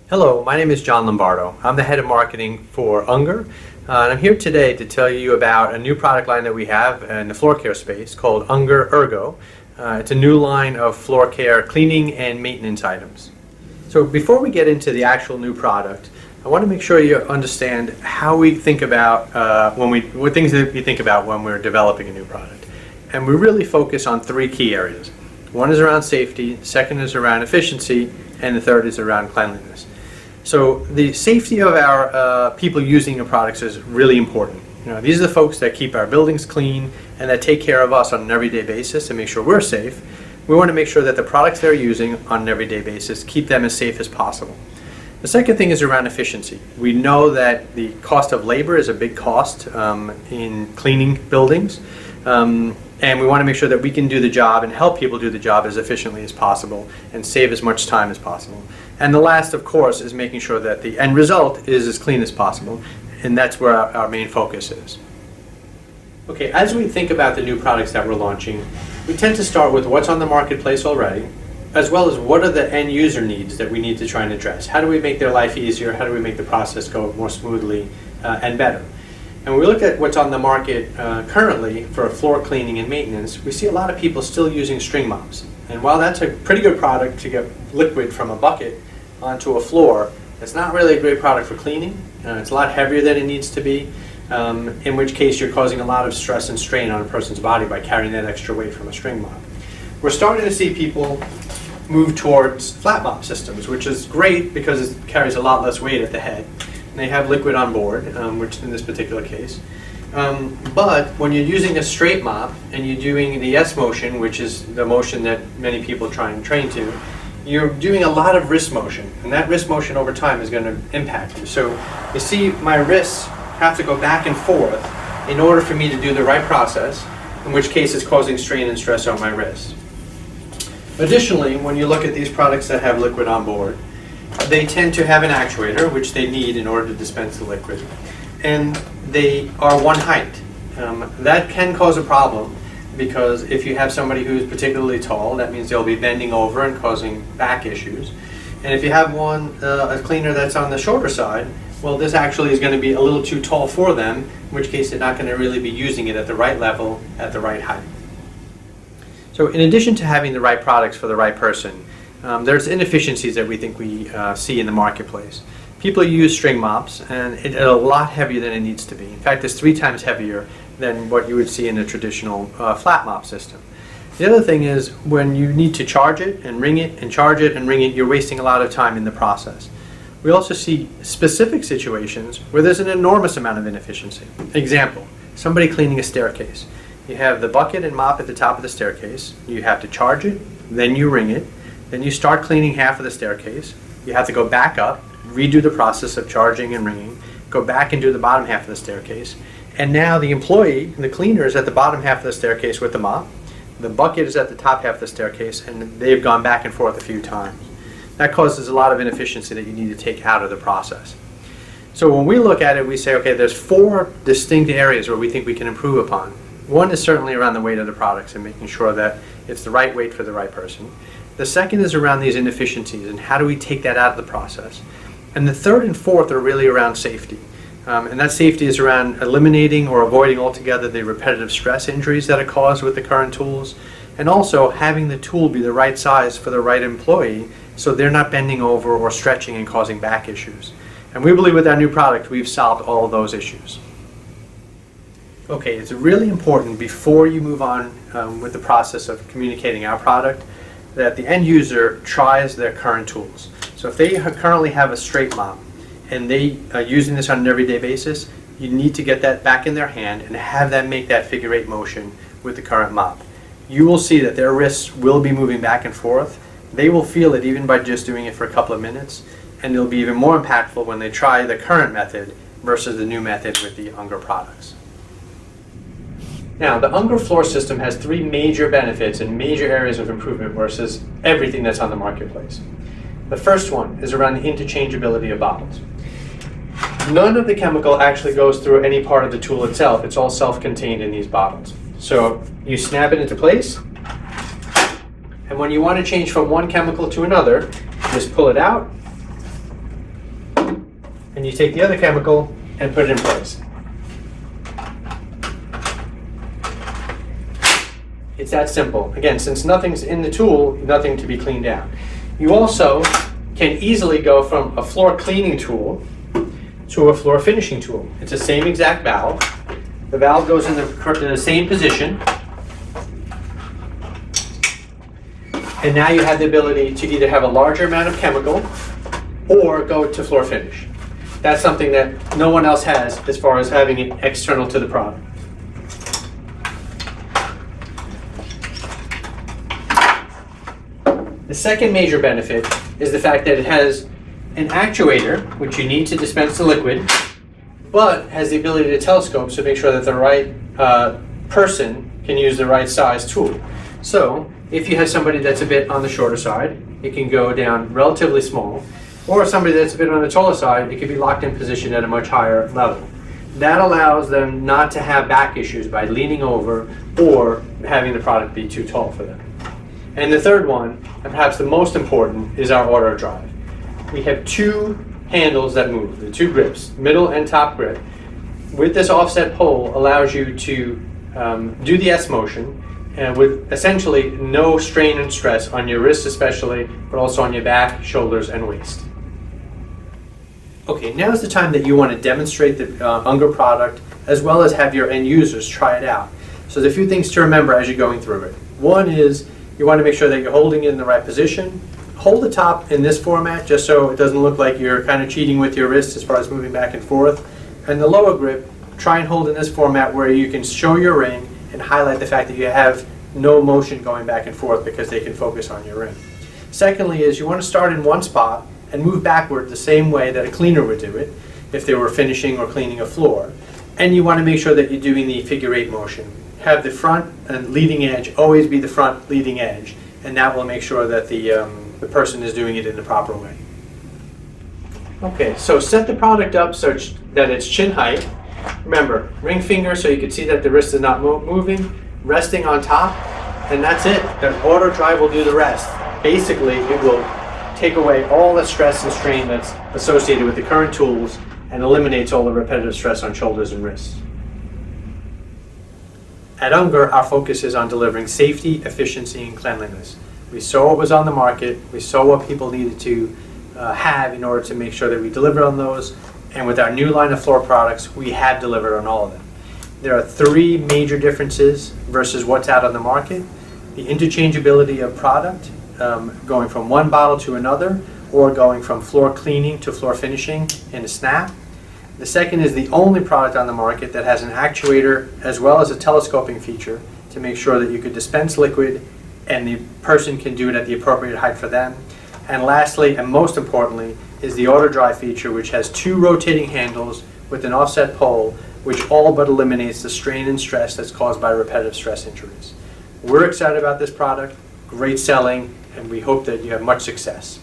Hello, my name is John Lombardo. I'm the head of marketing for erGO, and I'm here today to tell you about a new product line that we have in the floor care space called erGO. It's a new line of floor care cleaning and maintenance items. So before we get into the actual new product, I want to make sure you understand how we think about what things that we think about when we're developing a new product. And we really focus on three key areas. One is around safety, the second is around efficiency, and the third is around cleanliness. So the safety of our people using the products is really important. These are the folks that keep our buildings clean and that take care of us on an everyday basis and make sure we're safe. We want to make sure that the products they're using on an everyday basis keep them as safe as possible. The second thing is around efficiency. We know that the cost of labor is a big cost in cleaning buildings. And we want to make sure that we can do the job and help people do the job as efficiently as possible and save as much time as possible. And the last, of course, is making sure that the end result is as clean as possible, and that's where our main focus is. Okay, as we think about the new products that we're launching, we tend to start with what's on the marketplace already, as well as what are the end user needs that we need to try and address. How do we make their life easier? How do we make the process go more smoothly and better? And when we look at what's on the market currently for floor cleaning and maintenance, we see a lot of people still using string mops. And while that's a pretty good product to get liquid from a bucket onto a floor, it's not really a great product for cleaning. It's a lot heavier than it needs to be, in which case you're causing a lot of stress and strain on a person's body by carrying that extra weight from a string mop. We're starting to see people move towards flat mop systems, which is great because it carries a lot less weight at the head. They have liquid on board, which in this particular case. But when you're using a straight mop and you're doing the S motion, which is the motion that many people try and train to, you're doing a lot of wrist motion, and that wrist motion over time is going to impact you. So you see my wrists have to go back and forth in order for me to do the right process, in which case it's causing strain and stress on my wrists. Additionally, when you look at these products that have liquid on board, they tend to have an actuator, which they need in order to dispense the liquid, and they are one height. That can cause a problem because if you have somebody who's particularly tall, that means they'll be bending over and causing back issues. And if you have a cleaner that's on the shorter side, well, this actually is going to be a little too tall for them, in which case they're not going to really be using it at the right level, at the right height. So in addition to having the right products for the right person, there's inefficiencies that we think we see in the marketplace. People use string mops, and it's a lot heavier than it needs to be. In fact, it's 3 times heavier than what you would see in a traditional flat mop system. The other thing is when you need to charge it and ring it and charge it and ring it, you're wasting a lot of time in the process. We also see specific situations where there's an enormous amount of inefficiency. Example, somebody cleaning a staircase. You have the bucket and mop at the top of the staircase. You have to charge it, then you ring it. Then you start cleaning half of the staircase. You have to go back up, redo the process of charging and ringing, go back and do the bottom half of the staircase. And now the employee, the cleaner, is at the bottom half of the staircase with the mop. The bucket is at the top half of the staircase, and they've gone back and forth a few times. That causes a lot of inefficiency that you need to take out of the process. So when we look at it, we say, okay, there's 4 distinct areas where we think we can improve upon. One is certainly around the weight of the products and making sure that it's the right weight for the right person. The second is around these inefficiencies and how do we take that out of the process. And the third and fourth are really around safety. And that safety is around eliminating or avoiding altogether the repetitive stress injuries that are caused with the current tools, and also having the tool be the right size for the right employee so they're not bending over or stretching and causing back issues. And we believe with our new product we've solved all of those issues. Okay, it's really important before you move on with the process of communicating our product that the end user tries their current tools. So if they currently have a straight mop and they are using this on an everyday basis, you need to get that back in their hand and have them make that figure 8 motion with the current mop. You will see that their wrists will be moving back and forth. They will feel it even by just doing it for a couple of minutes, and it'll be even more impactful when they try the current method versus the new method with the erGO products. Now, the erGO floor system has 3 major benefits and major areas of improvement versus everything that's on the marketplace. The first one is around the interchangeability of bottles. None of the chemical actually goes through any part of the tool itself. It's all self-contained in these bottles. So you snap it into place, and when you want to change from one chemical to another, just pull it out, and you take the other chemical and put it in place. It's that simple. Again, since nothing's in the tool, nothing to be cleaned out. You also can easily go from a floor cleaning tool to a floor finishing tool. It's the same exact valve. The valve goes in the same position. And now you have the ability to either have a larger amount of chemical or go to floor finish. That's something that no one else has as far as having it external to the product. The second major benefit is the fact that it has an actuator, which you need to dispense the liquid, but has the ability to telescope to make sure that the right person can use the right size tool. So if you have somebody that's a bit on the shorter side, it can go down relatively small, or somebody that's a bit on the taller side, it can be locked in position at a much higher level. That allows them not to have back issues by leaning over or having the product be too tall for them. And the third one, and perhaps the most important, is our auto drive. We have two handles that move, the two grips, middle and top grip. With this offset pole allows you to do the S motion with essentially no strain and stress on your wrists especially, but also on your back, shoulders, and waist. Okay, now is the time that you want to demonstrate the erGO product as well as have your end users try it out. So there's a few things to remember as you're going through it. One is you want to make sure that you're holding it in the right position. Hold the top in this format just so it doesn't look like you're kind of cheating with your wrist as far as moving back and forth. And the lower grip, try and hold in this format where you can show your ring and highlight the fact that you have no motion going back and forth because they can focus on your ring. Secondly is you want to start in one spot and move backward the same way that a cleaner would do it if they were finishing or cleaning a floor. And you want to make sure that you're doing the figure 8 motion. Have the front and leading edge always be the front leading edge, and that will make sure that the person is doing it in the proper way. Okay, so set the product up such that it's chin height. Remember, ring finger so you can see that the wrist is not moving, resting on top, and that's it. The auto drive will do the rest. Basically, it will take away all the stress and strain that's associated with the current tools and eliminates all the repetitive stress on shoulders and wrists. At erGO, our focus is on delivering safety, efficiency, and cleanliness. We saw what was on the market, we saw what people needed to have in order to make sure that we deliver on those, and with our new line of floor products, we have delivered on all of them. There are three major differences versus what's out on the market. The interchangeability of product, going from one bottle to another, or going from floor cleaning to floor finishing in a snap. The second is the only product on the market that has an actuator as well as a telescoping feature to make sure that you could dispense liquid and the person can do it at the appropriate height for them. And lastly, and most importantly, is the auto dry feature, which has two rotating handles with an offset pole, which all but eliminates the strain and stress that's caused by repetitive stress injuries. We're excited about this product, great selling, and we hope that you have much success.